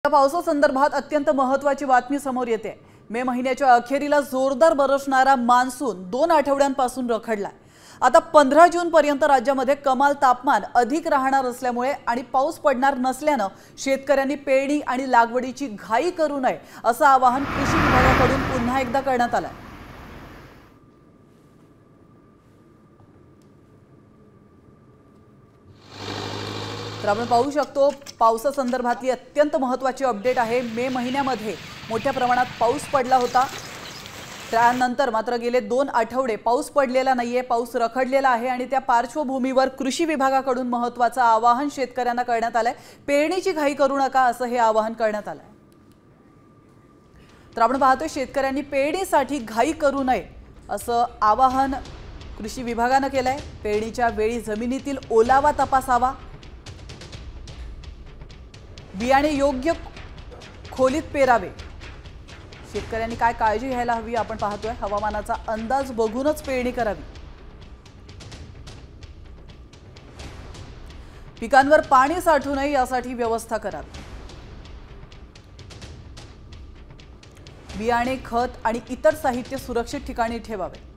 पावसासंदर्भात अत्यंत महत्त्वाची बातमी समोर येते। मे महिन्याच्या अखेरीला जोरदार बरसणारा मान्सून 2 आठवड्यांपासून रखडलाय। आता 15 जून पर्यंत राज्यामध्ये कमाल तापमान अधिक राहणार असल्यामुळे आणि पाऊस पडणार नसल्याने शेतकऱ्यांनी पेरणी आणि लागवडीची घाई करू नये असं आवाहन कृषी विभागाकडून पुन्हा एकदा करण्यात आलंय। तर आपण पाहू शकतो पावसासंदर्भातली अत्यंत महत्त्वाची अपडेट आहे। मे महिन्यामध्ये मोठ्या प्रमाणात पाऊस पडला होता, त्यानंतर मात्र गेले 2 आठवडे पाऊस पडलेला नाहीये, पाऊस रखडलेला आहे आणि त्या पार्श्वभूमीवर कृषी विभागाकडून महत्त्वाचं आवाहन शेतकऱ्यांना करण्यात आलंय। पेरणीची घाई करू नका असं हे आवाहन करण्यात आलंय। तर आपण पाहतोय शेतकऱ्यांनी पेरणीसाठी घाई करू नये असं आवाहन कृषी विभागाने केलंय। पेरणीच्या वेळी जमिनीतील ओलावा तपासावा, बियाणे योग्य खोलीत पेरावे, शेतकऱ्यांनी काय काळजी घ्यायला हवी आपण पाहतोय। हवामानाचा अंदाज बघूनच पेरणी करावी, पिकांवर पाणी साठू नये यासाठी व्यवस्था करावी, बियाणे खत आणि इतर साहित्य सुरक्षित ठिकाणी ठेवावे।